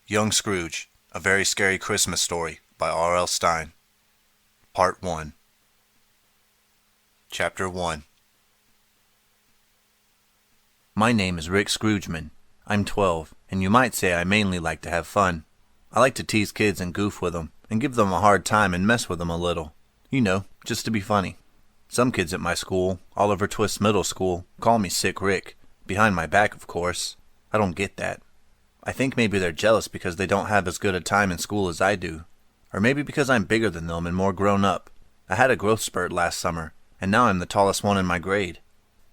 Young Scrooge, A Very Scary Christmas Story by R.L. Stine. Part 1. Chapter 1. My name is Rick Scroogeman. I'm 12, and you might say I mainly like to have fun. I like to tease kids and goof with them, and give them a hard time and mess with them a little. You know, just to be funny. Some kids at my school, Oliver Twist Middle School, call me Sick Rick. Behind my back, of course. I don't get that. I think maybe they're jealous because they don't have as good a time in school as I do. Or maybe because I'm bigger than them and more grown up. I had a growth spurt last summer, and now I'm the tallest one in my grade.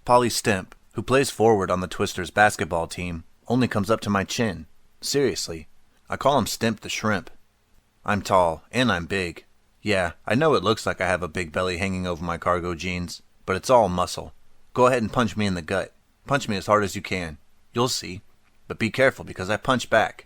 Polly Stimp, who plays forward on the Twisters basketball team, only comes up to my chin. Seriously. I call him Stimp the Shrimp. I'm tall, and I'm big. Yeah, I know it looks like I have a big belly hanging over my cargo jeans, but it's all muscle. Go ahead and punch me in the gut. Punch me as hard as you can. You'll see. But be careful because I punch back.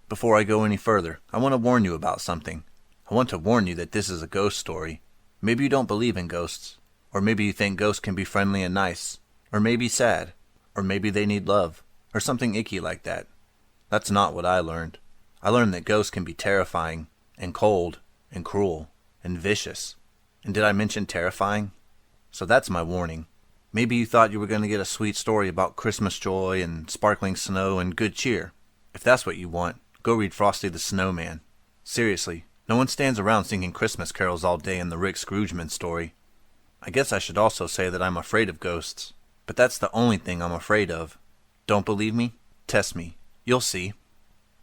Before I go any further, I want to warn you about something. I want to warn you that this is a ghost story. Maybe you don't believe in ghosts. Or maybe you think ghosts can be friendly and nice. Or maybe sad. Or maybe they need love. Or something icky like that. That's not what I learned. I learned that ghosts can be terrifying, and cold, and cruel, and vicious. And did I mention terrifying? So that's my warning. Maybe you thought you were going to get a sweet story about Christmas joy and sparkling snow and good cheer. If that's what you want, go read Frosty the Snowman. Seriously, no one stands around singing Christmas carols all day in the Rick Scroogeman story. I guess I should also say that I'm afraid of ghosts, but that's the only thing I'm afraid of. Don't believe me? Test me. You'll see.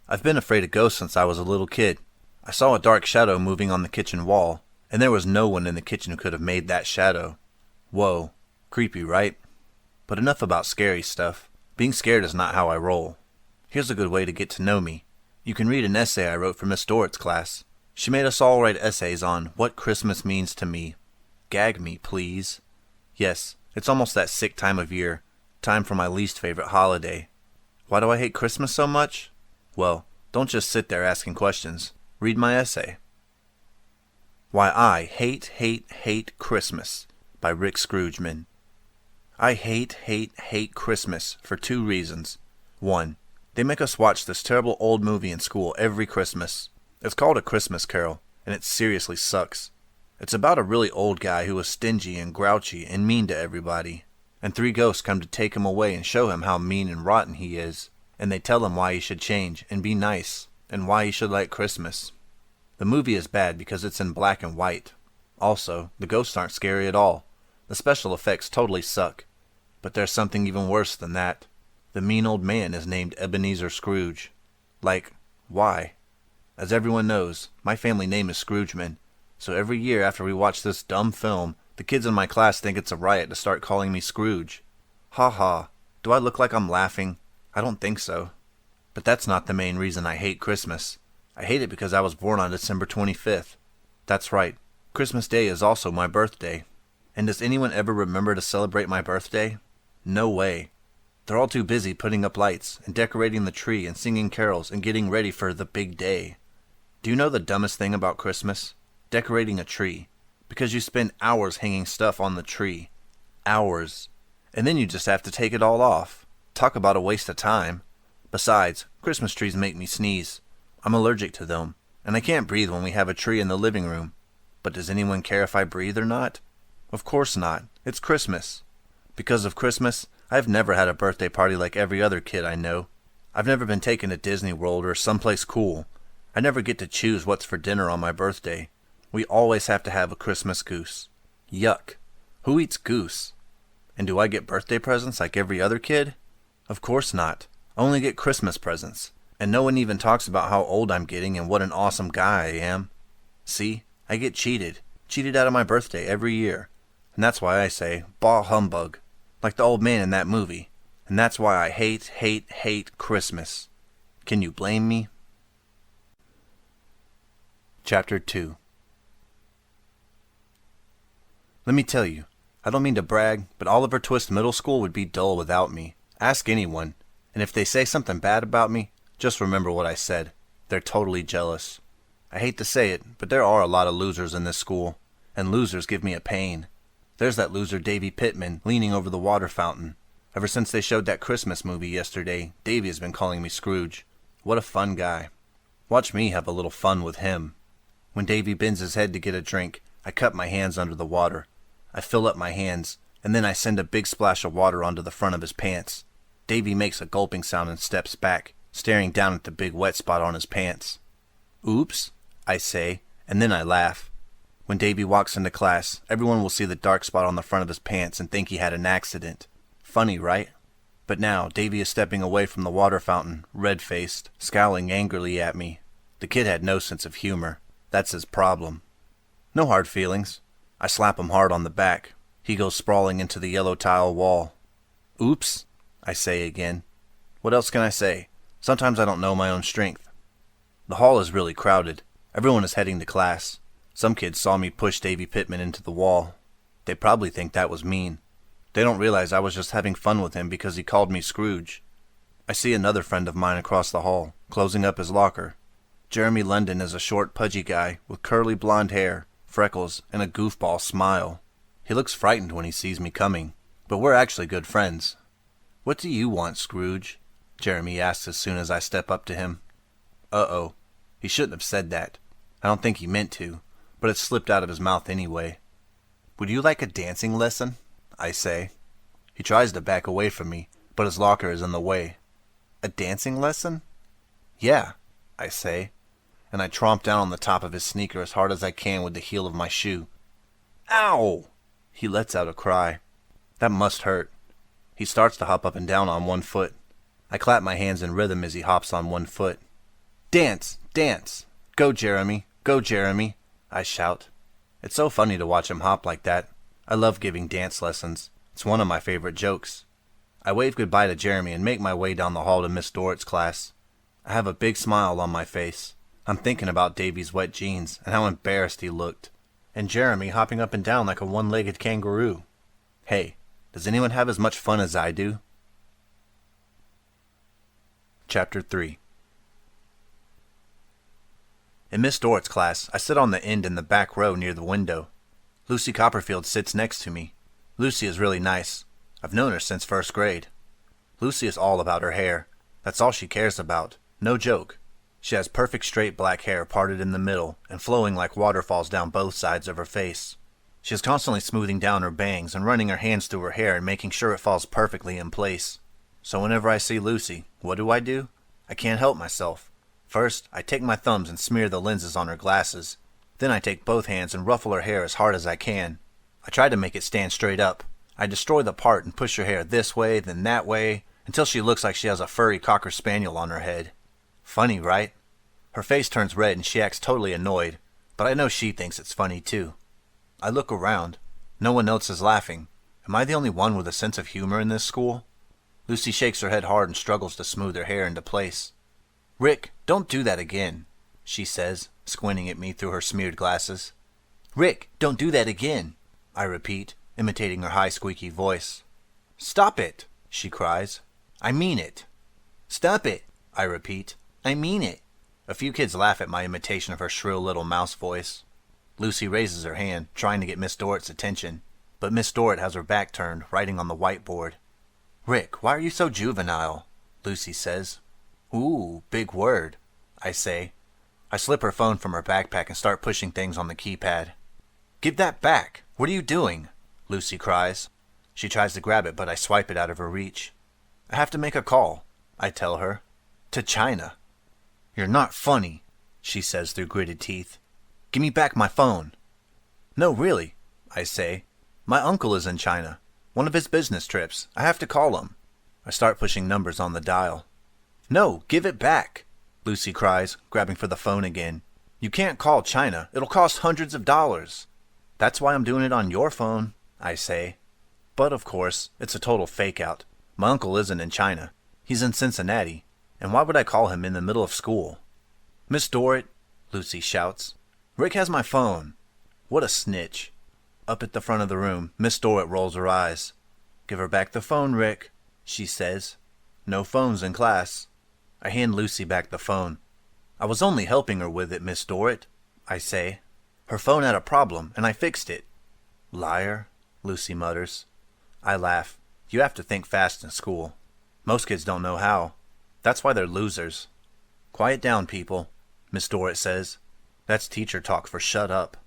I've been afraid of ghosts since I was a little kid. I saw a dark shadow moving on the kitchen wall, and there was no one in the kitchen who could have made that shadow. Whoa. Creepy, right? But enough about scary stuff. Being scared is not how I roll. Here's a good way to get to know me. You can read an essay I wrote for Miss Dorrit's class. She made us all write essays on what Christmas means to me. Gag me, please. Yes, it's almost that sick time of year. Time for my least favorite holiday. Why do I hate Christmas so much? Well, don't just sit there asking questions. Read my essay. Why I hate Christmas by Rick Scroogeman. I hate Christmas for 2 reasons. 1. They make us watch this terrible old movie in school every Christmas. It's called A Christmas Carol, and it seriously sucks. It's about a really old guy who is stingy and grouchy and mean to everybody. And 3 ghosts come to take him away and show him how mean and rotten he is. And they tell him why he should change and be nice, and why he should like Christmas. The movie is bad because it's in black and white. Also, the ghosts aren't scary at all. The special effects totally suck. But there's something even worse than that. The mean old man is named Ebenezer Scrooge. Like, why? As everyone knows, my family name is Scroogeman, so every year after we watch this dumb film, the kids in my class think it's a riot to start calling me Scrooge. Ha ha. Do I look like I'm laughing? I don't think so. But that's not the main reason I hate Christmas. I hate it because I was born on December 25th. That's right. Christmas Day is also my birthday. And does anyone ever remember to celebrate my birthday? No way. They're all too busy putting up lights and decorating the tree and singing carols and getting ready for the big day. Do you know the dumbest thing about Christmas? Decorating a tree. Because you spend hours hanging stuff on the tree. Hours. And then you just have to take it all off. Talk about a waste of time. Besides, Christmas trees make me sneeze. I'm allergic to them, and I can't breathe when we have a tree in the living room. But does anyone care if I breathe or not? Of course not. It's Christmas. Because of Christmas, I've never had a birthday party like every other kid I know. I've never been taken to Disney World or someplace cool. I never get to choose what's for dinner on my birthday. We always have to have a Christmas goose. Yuck. Who eats goose? And do I get birthday presents like every other kid? Of course not. I only get Christmas presents. And no one even talks about how old I'm getting and what an awesome guy I am. See, I get cheated. Cheated out of my birthday every year. And that's why I say, bah humbug. Like the old man in that movie. And that's why I hate Christmas. Can you blame me? Chapter 2. Let me tell you, I don't mean to brag, but Oliver Twist Middle School would be dull without me. Ask anyone. And if they say something bad about me, just remember what I said. They're totally jealous. I hate to say it, but there are a lot of losers in this school. And losers give me a pain. There's that loser Davy Pittman leaning over the water fountain. Ever since they showed that Christmas movie yesterday, Davy has been calling me Scrooge. What a fun guy. Watch me have a little fun with him. When Davy bends his head to get a drink, I cup my hands under the water. I fill up my hands, and then I send a big splash of water onto the front of his pants. Davy makes a gulping sound and steps back, staring down at the big wet spot on his pants. Oops, I say, and then I laugh. When Davy walks into class, everyone will see the dark spot on the front of his pants and think he had an accident. Funny, right? But now, Davy is stepping away from the water fountain, red-faced, scowling angrily at me. The kid had no sense of humor. That's his problem. No hard feelings. I slap him hard on the back. He goes sprawling into the yellow tile wall. Oops, I say again. What else can I say? Sometimes I don't know my own strength. The hall is really crowded. Everyone is heading to class. Some kids saw me push Davy Pittman into the wall. They probably think that was mean. They don't realize I was just having fun with him because he called me Scrooge. I see another friend of mine across the hall, closing up his locker. Jeremy London is a short, pudgy guy with curly blonde hair, freckles, and a goofball smile. He looks frightened when he sees me coming, but we're actually good friends. What do you want, Scrooge? Jeremy asks as soon as I step up to him. Uh-oh. He shouldn't have said that. I don't think he meant to, but it slipped out of his mouth anyway. Would you like a dancing lesson? I say. He tries to back away from me, but his locker is in the way. A dancing lesson? Yeah, I say, and I tromp down on the top of his sneaker as hard as I can with the heel of my shoe. Ow! He lets out a cry. That must hurt. He starts to hop up and down on one foot. I clap my hands in rhythm as he hops on one foot. Dance! Dance! Go, Jeremy! Go, Jeremy! I shout. It's so funny to watch him hop like that. I love giving dance lessons. It's one of my favorite jokes. I wave goodbye to Jeremy and make my way down the hall to Miss Dorrit's class. I have a big smile on my face. I'm thinking about Davy's wet jeans and how embarrassed he looked. And Jeremy hopping up and down like a one-legged kangaroo. Hey, does anyone have as much fun as I do? Chapter 3. In Miss Dorrit's class, I sit on the end in the back row near the window. Lucy Copperfield sits next to me. Lucy is really nice. I've known her since first grade. Lucy is all about her hair. That's all she cares about. No joke. She has perfect straight black hair parted in the middle and flowing like waterfalls down both sides of her face. She is constantly smoothing down her bangs and running her hands through her hair and making sure it falls perfectly in place. So whenever I see Lucy, what do? I can't help myself. First, I take my thumbs and smear the lenses on her glasses. Then I take both hands and ruffle her hair as hard as I can. I try to make it stand straight up. I destroy the part and push her hair this way, then that way, until she looks like she has a furry cocker spaniel on her head. Funny, right? Her face turns red and she acts totally annoyed, but I know she thinks it's funny too. I look around. No one else is laughing. Am I the only one with a sense of humor in this school? Lucy shakes her head hard and struggles to smooth her hair into place. Rick, don't do that again, she says, squinting at me through her smeared glasses. Rick, don't do that again, I repeat, imitating her high squeaky voice. Stop it, she cries. I mean it. Stop it, I repeat. I mean it. A few kids laugh at my imitation of her shrill little mouse voice. Lucy raises her hand, trying to get Miss Dorrit's attention, but Miss Dorrit has her back turned, writing on the whiteboard. Rick, why are you so juvenile? Lucy says. Ooh, big word, I say. I slip her phone from her backpack and start pushing things on the keypad. Give that back! What are you doing? Lucy cries. She tries to grab it, but I swipe it out of her reach. I have to make a call, I tell her. To China. You're not funny, she says through gritted teeth. Give me back my phone. No, really, I say. My uncle is in China. One of his business trips. I have to call him. I start pushing numbers on the dial. No, give it back, Lucy cries, grabbing for the phone again. You can't call China. It'll cost hundreds of dollars. That's why I'm doing it on your phone, I say. But, of course, it's a total fake-out. My uncle isn't in China. He's in Cincinnati. And why would I call him in the middle of school? Miss Dorrit, Lucy shouts. Rick has my phone. What a snitch. Up at the front of the room, Miss Dorrit rolls her eyes. Give her back the phone, Rick, she says. No phones in class. I hand Lucy back the phone. I was only helping her with it, Miss Dorrit, I say. Her phone had a problem, and I fixed it. Liar, Lucy mutters. I laugh. You have to think fast in school. Most kids don't know how. That's why they're losers. Quiet down, people. Miss Dorrit says. That's teacher talk for shut up.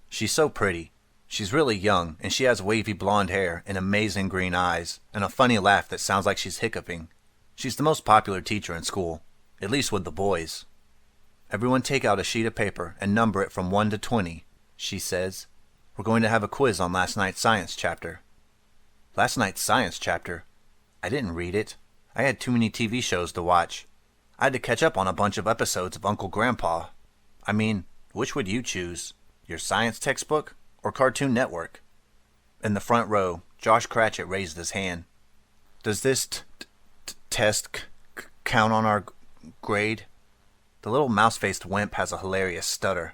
She's so pretty. She's really young, and she has wavy blonde hair and amazing green eyes, and a funny laugh that sounds like she's hiccuping. She's the most popular teacher in school, at least with the boys. Everyone take out a sheet of paper and number it from 1 to 20, she says. We're going to have a quiz on last night's science chapter. Last night's science chapter? I didn't read it. I had too many TV shows to watch. I had to catch up on a bunch of episodes of Uncle Grandpa. I mean, which would you choose? Your science textbook or Cartoon Network? In the front row, Josh Cratchit raised his hand. Does this test count on our grade? The little mouse-faced wimp has a hilarious stutter.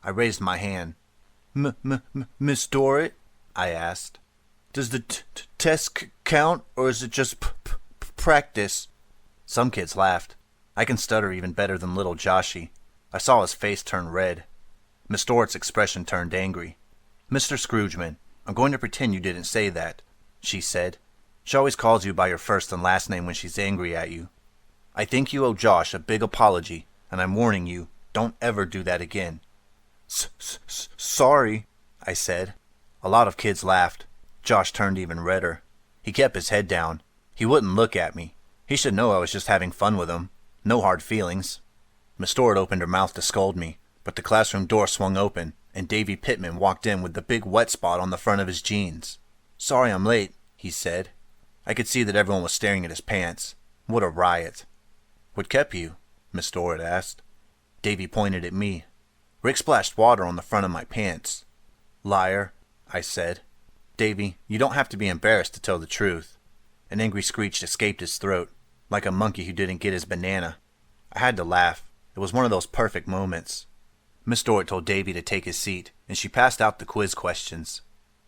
I raised my hand. Miss Dorrit? I asked. Does the test count, or is it just practice? Some kids laughed. I can stutter even better than little Joshy. I saw his face turn red. Miss Dorrit's expression turned angry. Mr. Scroogeman, I'm going to pretend you didn't say that, she said. She always calls you by your first and last name when she's angry at you. I think you owe Josh a big apology, and I'm warning you, don't ever do that again. Sorry, I said. A lot of kids laughed. Josh turned even redder. He kept his head down. He wouldn't look at me. He should know I was just having fun with him. No hard feelings. Miss Dorrit opened her mouth to scold me, but the classroom door swung open, and Davy Pittman walked in with the big wet spot on the front of his jeans. Sorry I'm late, he said. I could see that everyone was staring at his pants. What a riot. What kept you? Miss Dorrit asked. Davy pointed at me. Rick splashed water on the front of my pants. Liar, I said. Davy, you don't have to be embarrassed to tell the truth. An angry screech escaped his throat, like a monkey who didn't get his banana. I had to laugh. It was one of those perfect moments. Miss Dorrit told Davy to take his seat, and she passed out the quiz questions.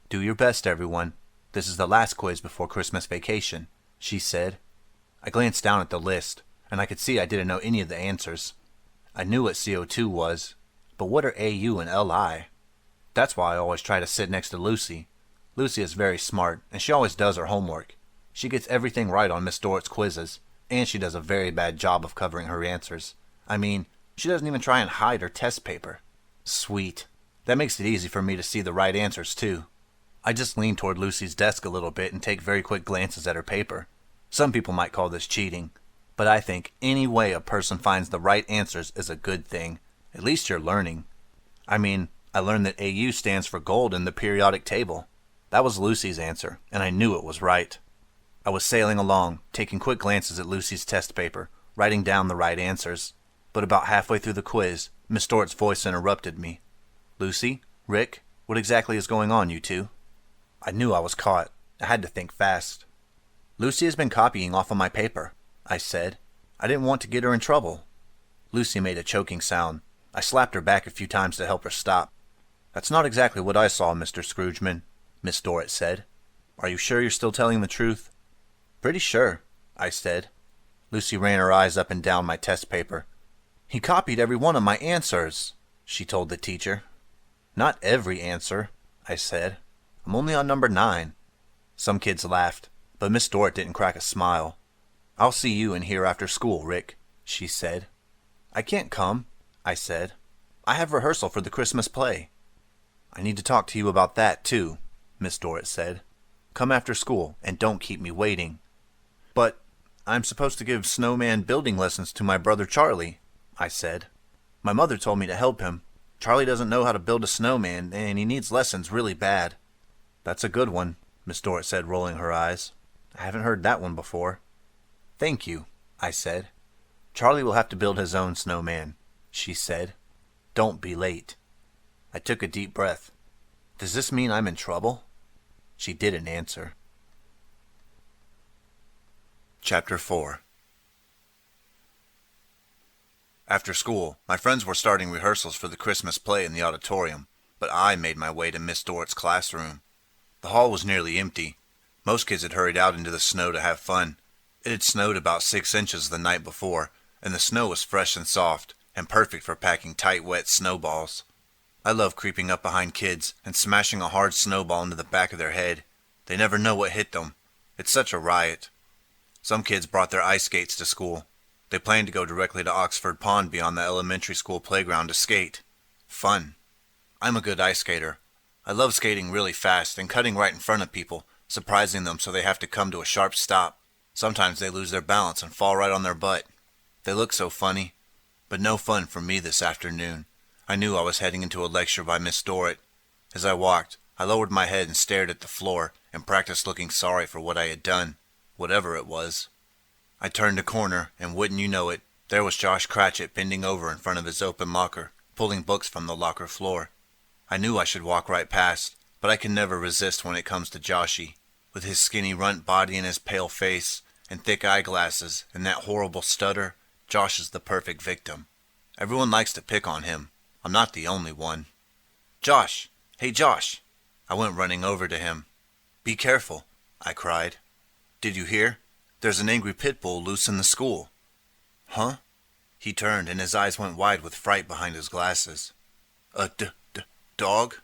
Do your best, everyone. This is the last quiz before Christmas vacation, she said. I glanced down at the list, and I could see I didn't know any of the answers. I knew what CO2 was, but what are AU and LI? That's why I always try to sit next to Lucy. Lucy is very smart, and she always does her homework. She gets everything right on Miss Dorrit's quizzes, and she does a very bad job of covering her answers. I mean, she doesn't even try and hide her test paper. Sweet. That makes it easy for me to see the right answers, too. I just lean toward Lucy's desk a little bit and take very quick glances at her paper. Some people might call this cheating, but I think any way a person finds the right answers is a good thing. At least you're learning. I mean, I learned that AU stands for gold in the periodic table. That was Lucy's answer, and I knew it was right. I was sailing along, taking quick glances at Lucy's test paper, writing down the right answers. But about halfway through the quiz, Miss Dorrit's voice interrupted me. Lucy? Rick? What exactly is going on, you two? I knew I was caught. I had to think fast. Lucy has been copying off of my paper, I said. I didn't want to get her in trouble. Lucy made a choking sound. I slapped her back a few times to help her stop. That's not exactly what I saw, Mr. Scroogeman, Miss Dorrit said. Are you sure you're still telling the truth? Pretty sure, I said. Lucy ran her eyes up and down my test paper. He copied every one of my answers, she told the teacher. Not every answer, I said. I'm only on number 9. Some kids laughed, but Miss Dorrit didn't crack a smile. I'll see you in here after school, Rick, she said. I can't come, I said. I have rehearsal for the Christmas play. I need to talk to you about that, too, Miss Dorrit said. Come after school and don't keep me waiting. But I'm supposed to give snowman building lessons to my brother Charlie, I said. My mother told me to help him. Charlie doesn't know how to build a snowman, and he needs lessons really bad. That's a good one, Miss Dorrit said, rolling her eyes. I haven't heard that one before. Thank you, I said. Charlie will have to build his own snowman, she said. Don't be late. I took a deep breath. Does this mean I'm in trouble? She didn't answer. Chapter 4. After school, my friends were starting rehearsals for the Christmas play in the auditorium, but I made my way to Miss Dorrit's classroom. The hall was nearly empty. Most kids had hurried out into the snow to have fun. It had snowed about 6 inches the night before, and the snow was fresh and soft, and perfect for packing tight, wet snowballs. I love creeping up behind kids and smashing a hard snowball into the back of their head. They never know what hit them. It's such a riot. Some kids brought their ice skates to school. They They planned to go directly to Oxford Pond beyond the elementary school playground to skate. Fun. I'm a good ice skater. I love skating really fast and cutting right in front of people, surprising them so they have to come to a sharp stop. Sometimes they lose their balance and fall right on their butt. They look so funny, but no fun for me this afternoon. I knew I was heading into a lecture by Miss Dorrit. As I walked, I lowered my head and stared at the floor and practiced looking sorry for what I had done, whatever it was. I turned a corner, and wouldn't you know it, there was Josh Cratchit bending over in front of his open locker, pulling books from the locker floor. I knew I should walk right past, but I can never resist when it comes to Joshy. With his skinny runt body and his pale face, and thick eyeglasses, and that horrible stutter, Josh is the perfect victim. Everyone likes to pick on him. I'm not the only one. Josh! Hey, Josh! I went running over to him. Be careful, I cried. Did you hear? There's an angry pit bull loose in the school. Huh? He turned, and his eyes went wide with fright behind his glasses. A dog?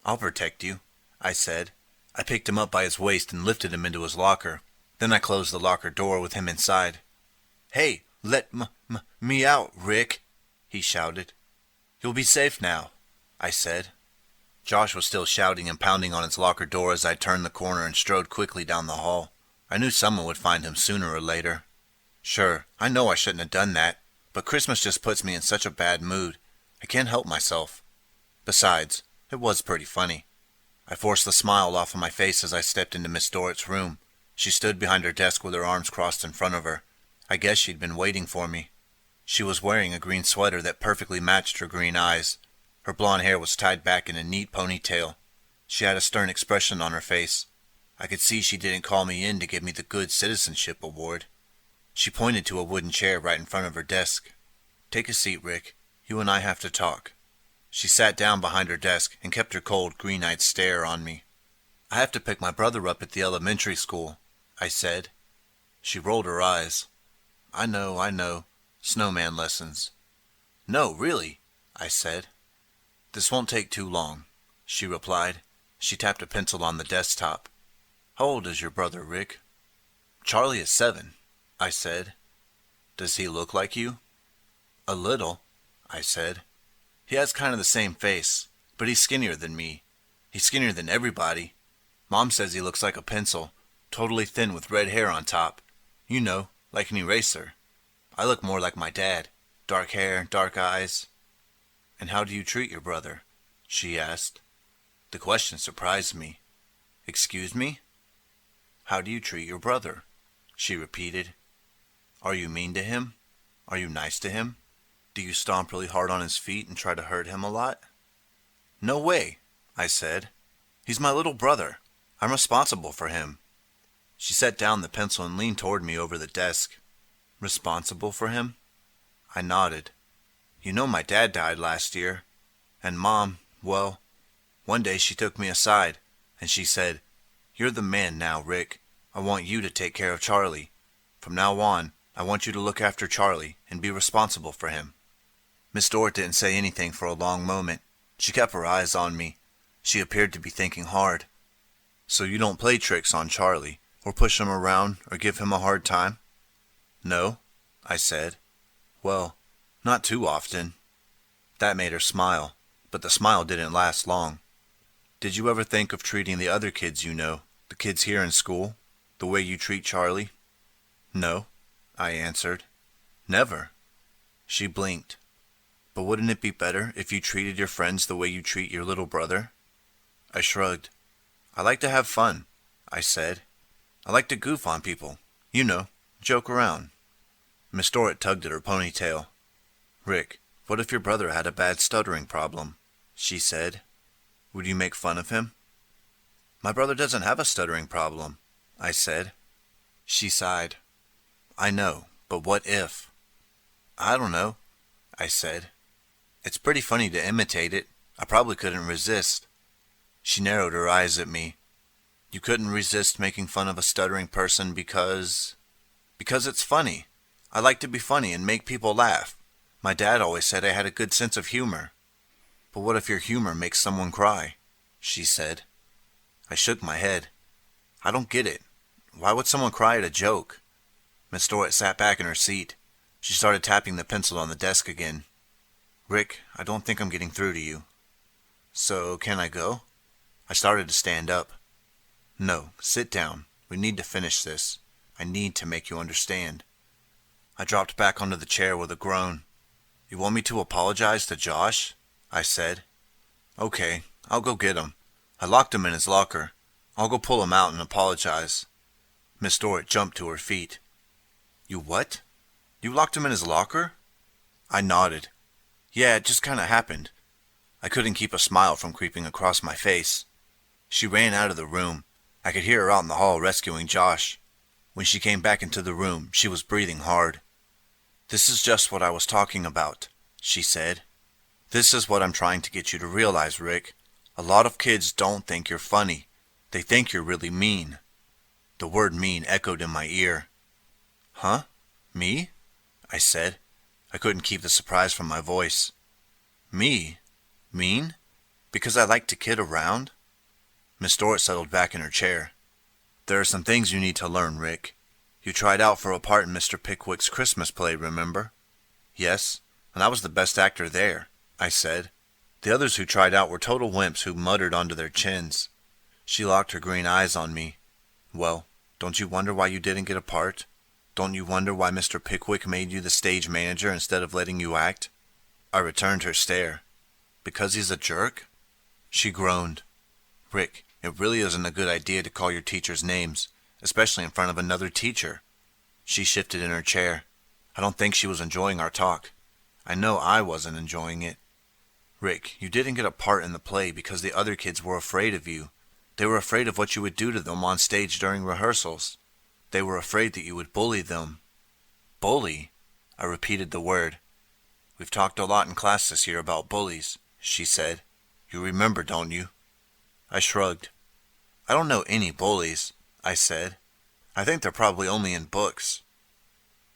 I'll protect you, I said. I picked him up by his waist and lifted him into his locker. Then I closed the locker door with him inside. Hey, let me out, Rick, he shouted. You'll be safe now, I said. Josh was still shouting and pounding on his locker door as I turned the corner and strode quickly down the hall. I knew someone would find him sooner or later. Sure, I know I shouldn't have done that, but Christmas just puts me in such a bad mood. I can't help myself. Besides, it was pretty funny. I forced the smile off of my face as I stepped into Miss Dorrit's room. She stood behind her desk with her arms crossed in front of her. I guess she'd been waiting for me. She was wearing a green sweater that perfectly matched her green eyes. Her blonde hair was tied back in a neat ponytail. She had a stern expression on her face. I could see she didn't call me in to give me the Good Citizenship Award. She pointed to a wooden chair right in front of her desk. Take a seat, Rick. You and I have to talk. She sat down behind her desk and kept her cold, green-eyed stare on me. I have to pick my brother up at the elementary school, I said. She rolled her eyes. I know. Snowman lessons. No, really, I said. This won't take too long, she replied. She tapped a pencil on the desktop. How old is your brother, Rick? Charlie is 7, I said. Does he look like you? A little, I said. He has kind of the same face, but he's skinnier than me. He's skinnier than everybody. Mom says he looks like a pencil, totally thin with red hair on top. You know, like an eraser. I look more like my dad. Dark hair, dark eyes. And how do you treat your brother? She asked. The question surprised me. Excuse me? How do you treat your brother? She repeated. Are you mean to him? Are you nice to him? Do you stomp really hard on his feet and try to hurt him a lot? No way, I said. He's my little brother. I'm responsible for him. She set down the pencil and leaned toward me over the desk. Responsible for him? I nodded. You know my dad died last year. And Mom, well, one day she took me aside, and she said, You're the man now, Rick. I want you to take care of Charlie. From now on, I want you to look after Charlie and be responsible for him. Miss Dorrit didn't say anything for a long moment. She kept her eyes on me. She appeared to be thinking hard. So you don't play tricks on Charlie, or push him around, or give him a hard time? No, I said. Well, not too often. That made her smile, but the smile didn't last long. Did you ever think of treating the other kids you know, the kids here in school, the way you treat Charlie? No, I answered. Never. She blinked. But wouldn't it be better if you treated your friends the way you treat your little brother? I shrugged. I like to have fun, I said. I like to goof on people. You know, joke around. Miss Dorrit tugged at her ponytail. Rick, what if your brother had a bad stuttering problem? She said. Would you make fun of him? My brother doesn't have a stuttering problem, I said. She sighed. I know, but what if? I don't know, I said. It's pretty funny to imitate it. I probably couldn't resist. She narrowed her eyes at me. You couldn't resist making fun of a stuttering person because it's funny. I like to be funny and make people laugh. My dad always said I had a good sense of humor. But what if your humor makes someone cry? She said. I shook my head. I don't get it. Why would someone cry at a joke? Miss Dorrit sat back in her seat. She started tapping the pencil on the desk again. Rick, I don't think I'm getting through to you. So, can I go? I started to stand up. No, sit down. We need to finish this. I need to make you understand. I dropped back onto the chair with a groan. You want me to apologize to Josh? I said. Okay, I'll go get him. I locked him in his locker. I'll go pull him out and apologize. Miss Dorrit jumped to her feet. You what? You locked him in his locker? I nodded. Yeah, it just kind of happened. I couldn't keep a smile from creeping across my face. She ran out of the room. I could hear her out in the hall rescuing Josh. When she came back into the room, she was breathing hard. This is just what I was talking about, she said. This is what I'm trying to get you to realize, Rick. A lot of kids don't think you're funny. They think you're really mean. The word mean echoed in my ear. Huh? Me? I said. I couldn't keep the surprise from my voice. Me? Mean? Because I like to kid around? Miss Dorrit settled back in her chair. There are some things you need to learn, Rick. You tried out for a part in Mr. Pickwick's Christmas play, remember? Yes, and I was the best actor there, I said. The others who tried out were total wimps who muttered onto their chins. She locked her green eyes on me. Well, don't you wonder why you didn't get a part? Don't you wonder why Mr. Pickwick made you the stage manager instead of letting you act? I returned her stare. Because he's a jerk? She groaned. Rick, it really isn't a good idea to call your teachers names, especially in front of another teacher. She shifted in her chair. I don't think she was enjoying our talk. I know I wasn't enjoying it. Rick, you didn't get a part in the play because the other kids were afraid of you. They were afraid of what you would do to them on stage during rehearsals. They were afraid that you would bully them. Bully? I repeated the word. We've talked a lot in class this year about bullies, she said. You remember, don't you? I shrugged. I don't know any bullies, I said. I think they're probably only in books.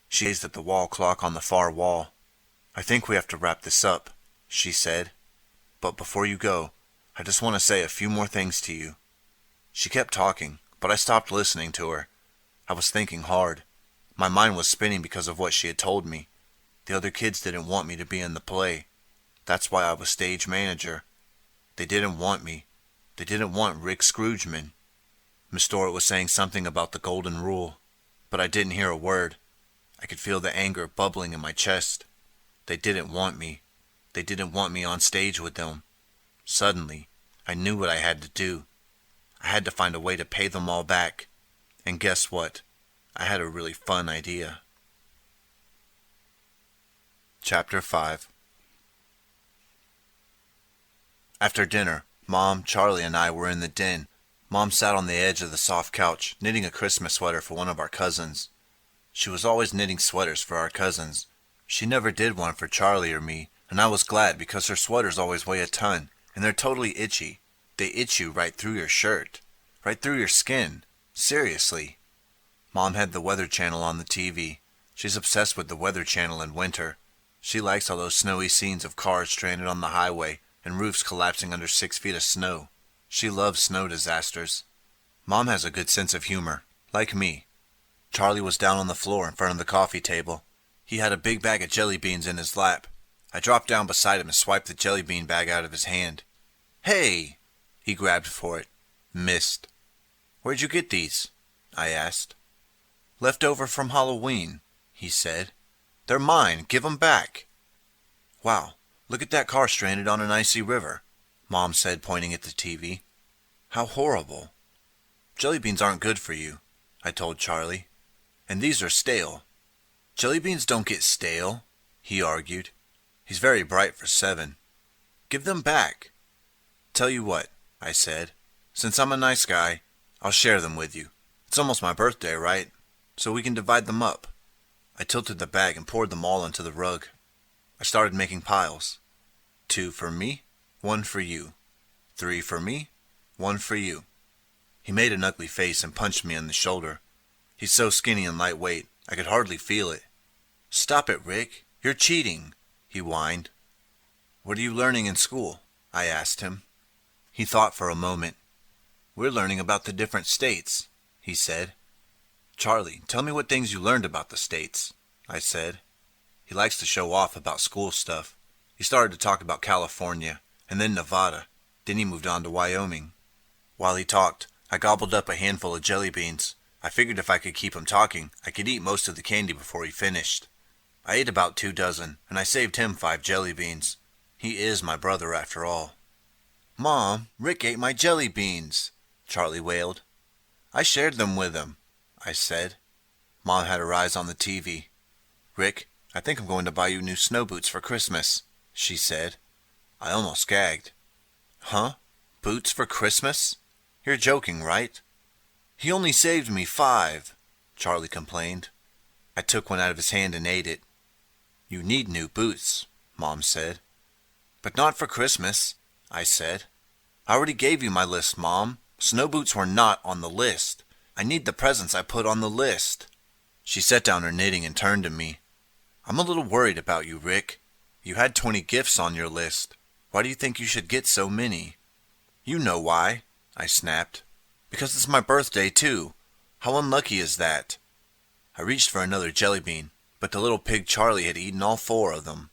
She gazed at the wall clock on the far wall. I think we have to wrap this up, she said. But before you go, I just want to say a few more things to you. She kept talking, but I stopped listening to her. I was thinking hard. My mind was spinning because of what she had told me. The other kids didn't want me to be in the play. That's why I was stage manager. They didn't want me. They didn't want Rick Scroogeman. Miss Dorrit was saying something about the golden rule, but I didn't hear a word. I could feel the anger bubbling in my chest. They didn't want me. They didn't want me on stage with them. Suddenly, I knew what I had to do. I had to find a way to pay them all back. And guess what? I had a really fun idea. Chapter 5. After dinner, Mom, Charlie, and I were in the den. Mom sat on the edge of the soft couch, knitting a Christmas sweater for one of our cousins. She was always knitting sweaters for our cousins. She never did one for Charlie or me, and I was glad because her sweaters always weigh a ton, and they're totally itchy. They itch you right through your shirt, right through your skin. Seriously. Mom had the Weather Channel on the TV. She's obsessed with the Weather Channel in winter. She likes all those snowy scenes of cars stranded on the highway and roofs collapsing under 6 feet of snow. She loves snow disasters. Mom has a good sense of humor, like me. Charlie was down on the floor in front of the coffee table. He had a big bag of jelly beans in his lap. I dropped down beside him and swiped the jelly bean bag out of his hand. Hey! He grabbed for it. Missed. Where'd you get these? I asked. Left over from Halloween, he said. They're mine. Give 'em back. Wow, look at that car stranded on an icy river, Mom said, pointing at the TV. How horrible. Jelly beans aren't good for you, I told Charlie. And these are stale. Jelly beans don't get stale, he argued. He's very bright for 7. Give them back. Tell you what, I said. Since I'm a nice guy, I'll share them with you. It's almost my birthday, right? So we can divide them up. I tilted the bag and poured them all into the rug. I started making piles. 2 for me, 1 for you. 3 for me, 1 for you. He made an ugly face and punched me in the shoulder. He's so skinny and lightweight, I could hardly feel it. Stop it, Rick. You're cheating, he whined. What are you learning in school? I asked him. He thought for a moment. We're learning about the different states, he said. Charlie, tell me what things you learned about the states, I said. He likes to show off about school stuff. He started to talk about California, and then Nevada. Then he moved on to Wyoming. While he talked, I gobbled up a handful of jelly beans. I figured if I could keep him talking, I could eat most of the candy before he finished. I ate about 2 dozen, and I saved him 5 jelly beans. He is my brother after all. "Mom, Rick ate my jelly beans," Charlie wailed. "I shared them with him," I said. Mom had her eyes on the TV. "Rick, I think I'm going to buy you new snow boots for Christmas," she said. I almost gagged. "Huh? Boots for Christmas? You're joking, right?" "He only saved me 5, Charlie complained. I took one out of his hand and ate it. "You need new boots," Mom said. "But not for Christmas," I said. "I already gave you my list, Mom. Snow boots were not on the list. I need the presents I put on the list." She set down her knitting and turned to me. "I'm a little worried about you, Rick. You had 20 gifts on your list. Why do you think you should get so many?" "You know why," I snapped. "Because it's my birthday, too. How unlucky is that?" I reached for another jelly bean, but the little pig Charlie had eaten all 4 of them.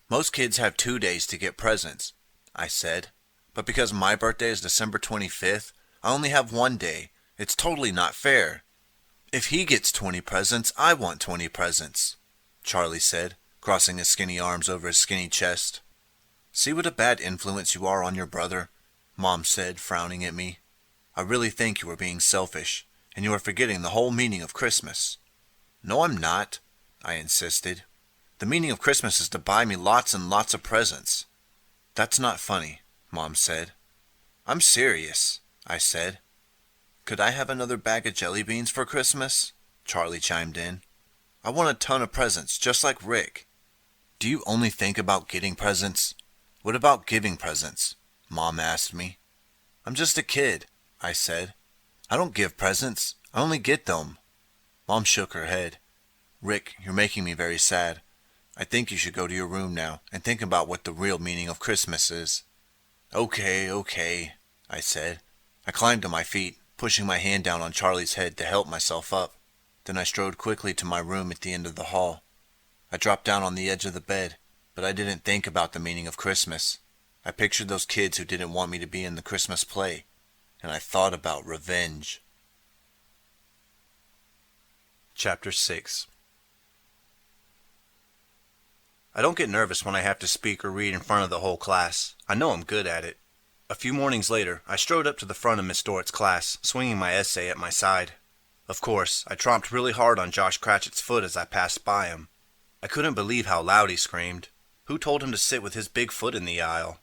"Most kids have 2 days to get presents," I said. "But because my birthday is December 25th, I only have 1 day. It's totally not fair." "If he gets 20 presents, I want 20 presents," Charlie said, crossing his skinny arms over his skinny chest. "See what a bad influence you are on your brother," Mom said, frowning at me. "I really think you are being selfish, and you are forgetting the whole meaning of Christmas." "No, I'm not," I insisted. "The meaning of Christmas is to buy me lots and lots of presents." "That's not funny," Mom said. "I'm serious," I said. "Could I have another bag of jelly beans for Christmas?" Charlie chimed in. "I want a ton of presents, just like Rick." "Do you only think about getting presents? What about giving presents?" Mom asked me. "I'm just a kid," I said. "I don't give presents. I only get them." Mom shook her head. "Rick, you're making me very sad. I think you should go to your room now and think about what the real meaning of Christmas is." Okay, I said. I climbed to my feet, pushing my hand down on Charlie's head to help myself up. Then I strode quickly to my room at the end of the hall. I dropped down on the edge of the bed, but I didn't think about the meaning of Christmas. I pictured those kids who didn't want me to be in the Christmas play, and I thought about revenge. Chapter 6. I don't get nervous when I have to speak or read in front of the whole class. I know I'm good at it. A few mornings later, I strode up to the front of Miss Dorrit's class, swinging my essay at my side. Of course, I tromped really hard on Josh Cratchit's foot as I passed by him. I couldn't believe how loud he screamed. Who told him to sit with his big foot in the aisle?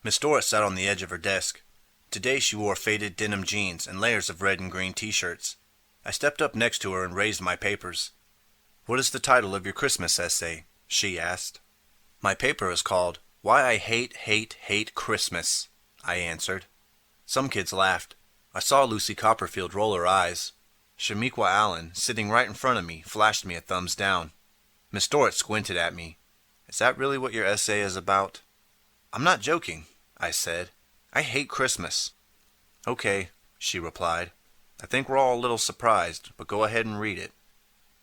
Miss Dorrit sat on the edge of her desk. Today she wore faded denim jeans and layers of red and green t-shirts. I stepped up next to her and raised my papers. "What is the title of your Christmas essay?" she asked. "My paper is called, 'Why I Hate Christmas,'" I answered. Some kids laughed. I saw Lucy Copperfield roll her eyes. Shamiqua Allen, sitting right in front of me, flashed me a thumbs down. Miss Dorrit squinted at me. "Is that really what your essay is about?" "I'm not joking," I said. "I hate Christmas." "Okay," she replied. "I think we're all a little surprised, but go ahead and read it."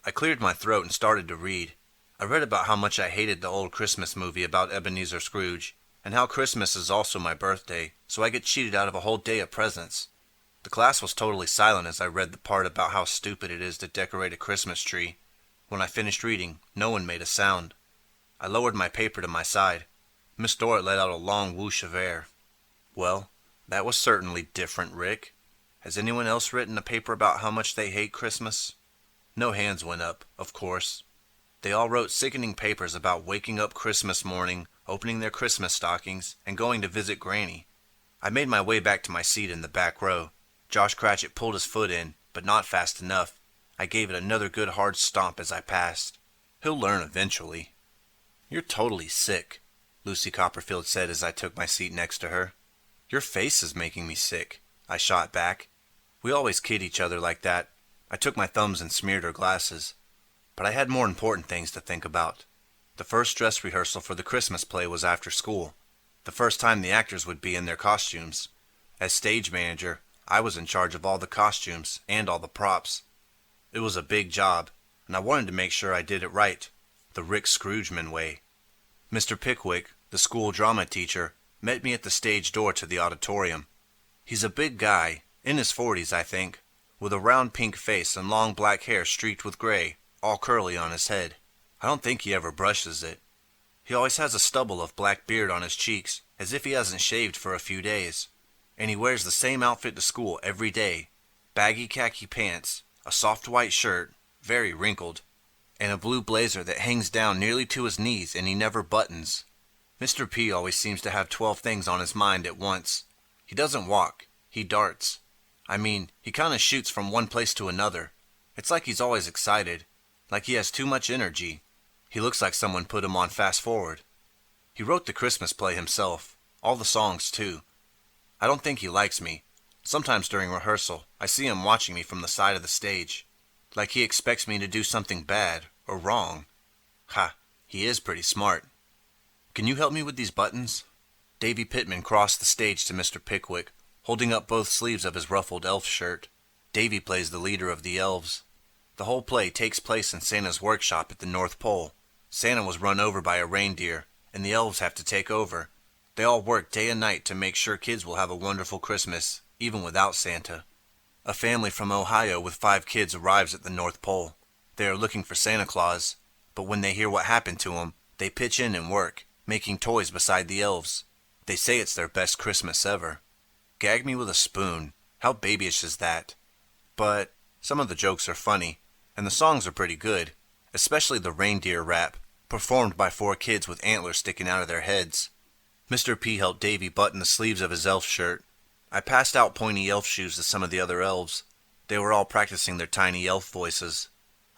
I cleared my throat and started to read. I read about how much I hated the old Christmas movie about Ebenezer Scrooge, and how Christmas is also my birthday, so I get cheated out of a whole day of presents. The class was totally silent as I read the part about how stupid it is to decorate a Christmas tree. When I finished reading, no one made a sound. I lowered my paper to my side. Miss Dorrit let out a long whoosh of air. "Well, that was certainly different, Rick. Has anyone else written a paper about how much they hate Christmas?" No hands went up, of course. They all wrote sickening papers about waking up Christmas morning, opening their Christmas stockings, and going to visit Granny. I made my way back to my seat in the back row. Josh Cratchit pulled his foot in, but not fast enough. I gave it another good hard stomp as I passed. He'll learn eventually. "You're totally sick," Lucy Copperfield said as I took my seat next to her. "Your face is making me sick," I shot back. We always kid each other like that. I took my thumbs and smeared her glasses. But I had more important things to think about. The first dress rehearsal for the Christmas play was after school. The first time the actors would be in their costumes. As stage manager, I was in charge of all the costumes and all the props. It was a big job, and I wanted to make sure I did it right. the Rick Scroogeman way. Mr. Pickwick, the school drama teacher, met me at the stage door to the auditorium. He's a big guy, in his 40s I think, with a round pink face and long black hair streaked with gray, all curly on his head. I don't think he ever brushes it. He always has a stubble of black beard on his cheeks, as if he hasn't shaved for a few days. And he wears the same outfit to school every day. Baggy khaki pants, a soft white shirt, very wrinkled, and a blue blazer that hangs down nearly to his knees and he never buttons. Mr. P always seems to have 12 things on his mind at once. He doesn't walk, he darts. I mean, he kinda shoots from one place to another. It's like he's always excited, like he has too much energy. He looks like someone put him on fast forward. He wrote the Christmas play himself, all the songs too. I don't think he likes me. Sometimes during rehearsal, I see him watching me from the side of the stage, like he expects me to do something bad or wrong. Ha, he is pretty smart. Can you help me with these buttons? Davy Pittman crossed the stage to Mr. Pickwick, holding up both sleeves of his ruffled elf shirt. Davy plays the leader of the elves. The whole play takes place in Santa's workshop at the North Pole. Santa was run over by a reindeer, and the elves have to take over. They all work day and night to make sure kids will have a wonderful Christmas, even without Santa. A family from Ohio with 5 kids arrives at the North Pole. They are looking for Santa Claus, but when they hear what happened to him, they pitch in and work, making toys beside the elves. They say it's their best Christmas ever. Gag me with a spoon. How babyish is that? But some of the jokes are funny, and the songs are pretty good, especially the reindeer rap, performed by 4 kids with antlers sticking out of their heads. Mr. P helped Davy button the sleeves of his elf shirt. I passed out pointy elf shoes to some of the other elves. They were all practicing their tiny elf voices.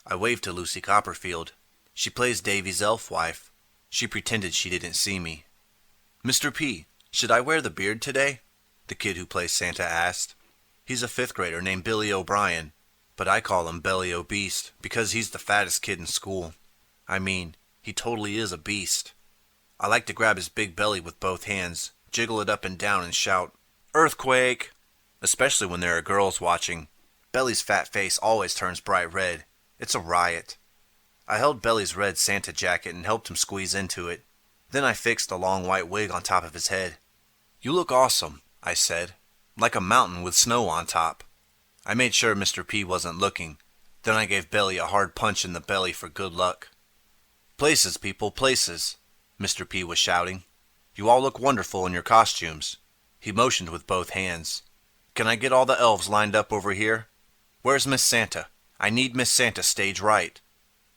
I waved to Lucy Copperfield. She plays Davy's elf wife. She pretended she didn't see me. Mr. P, should I wear the beard today? The kid who plays Santa asked. He's a 5th grader named Billy O'Brien, but I call him Belly O'Beast because he's the fattest kid in school. I mean, he totally is a beast. I like to grab his big belly with both hands, jiggle it up and down and shout, "Earthquake!" Especially when there are girls watching. Belly's fat face always turns bright red. It's a riot. I held Belly's red Santa jacket and helped him squeeze into it. Then I fixed a long white wig on top of his head. "You look awesome," I said, "like a mountain with snow on top." I made sure Mr. P wasn't looking. Then I gave Belly a hard punch in the belly for good luck. "Places, people, places," Mr. P was shouting. "You all look wonderful in your costumes." He motioned with both hands. "Can I get all the elves lined up over here? Where's Miss Santa? I need Miss Santa stage right."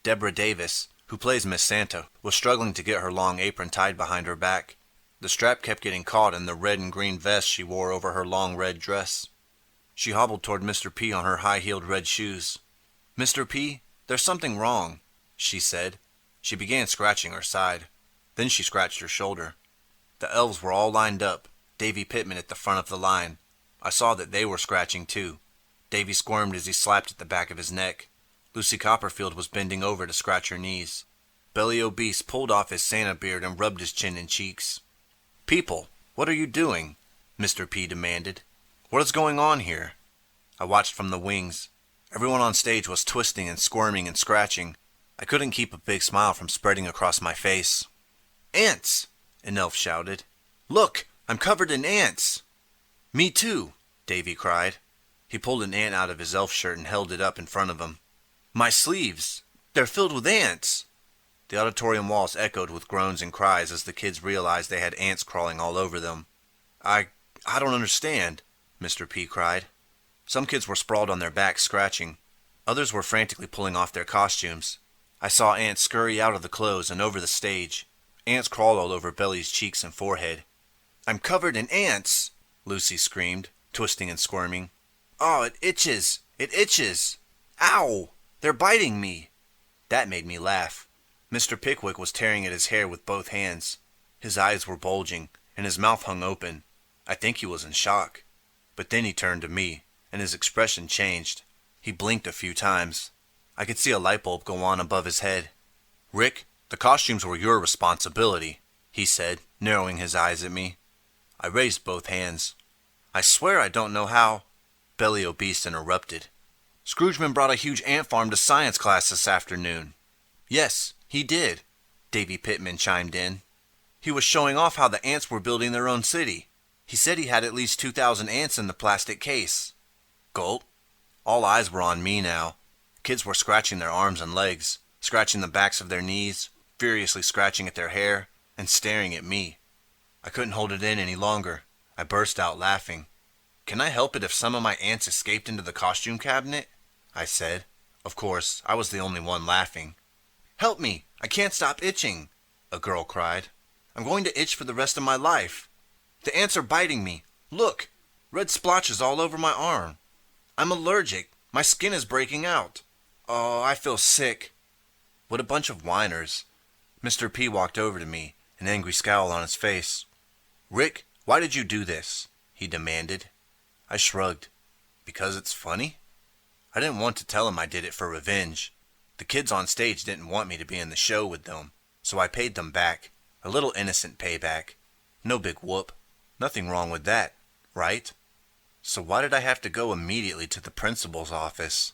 Deborah Davis, who plays Miss Santa, was struggling to get her long apron tied behind her back. The strap kept getting caught in the red and green vest she wore over her long red dress. She hobbled toward Mr. P on her high-heeled red shoes. "Mr. P, there's something wrong," she said. She began scratching her side. Then she scratched her shoulder. The elves were all lined up, Davy Pittman at the front of the line. I saw that they were scratching too. Davy squirmed as he slapped at the back of his neck. Lucy Copperfield was bending over to scratch her knees. Belly Obese pulled off his Santa beard and rubbed his chin and cheeks. "People, what are you doing?" Mr. P demanded. "What is going on here?" I watched from the wings. Everyone on stage was twisting and squirming and scratching. I couldn't keep a big smile from spreading across my face. "Ants!" an elf shouted. "Look, I'm covered in ants!" "Me too!" Davy cried. He pulled an ant out of his elf shirt and held it up in front of him. "My sleeves! They're filled with ants!" The auditorium walls echoed with groans and cries as the kids realized they had ants crawling all over them. I don't understand," Mr. P cried. Some kids were sprawled on their backs scratching. Others were frantically pulling off their costumes. I saw ants scurry out of the clothes and over the stage. Ants crawled all over Belly's cheeks and forehead. "I'm covered in ants!" Lucy screamed, twisting and squirming. "Oh, it itches! It itches! Ow! They're biting me!" That made me laugh. Mr. Pickwick was tearing at his hair with both hands. His eyes were bulging, and his mouth hung open. I think he was in shock. But then he turned to me, and his expression changed. He blinked a few times. I could see a light bulb go on above his head. "Rick, the costumes were your responsibility," he said, narrowing his eyes at me. I raised both hands. "I swear I don't know how—" Belly Obese interrupted. "Scroogeman brought a huge ant farm to science class this afternoon." "Yes, He did, Davy Pittman chimed in. He was showing off how the ants were building their own city. He said he had at least 2,000 ants in the plastic case. Gulp. All eyes were on me now. Kids were scratching their arms and legs, scratching the backs of their knees, furiously scratching at their hair, and staring at me. I couldn't hold it in any longer. I burst out laughing. Can I help it if some of my ants escaped into the costume cabinet? I said. Of course, I was the only one laughing. Help me! I can't stop itching, a girl cried. I'm going to itch for the rest of my life. The ants are biting me. Look! Red splotches all over my arm. I'm allergic. My skin is breaking out. Oh, I feel sick. What a bunch of whiners. Mr. P walked over to me, an angry scowl on his face. Rick, why did you do this? He demanded. I shrugged. Because it's funny? I didn't want to tell him I did it for revenge. The kids on stage didn't want me to be in the show with them, so I paid them back. A little innocent payback. No big whoop. Nothing wrong with that, right? So why did I have to go immediately to the principal's office?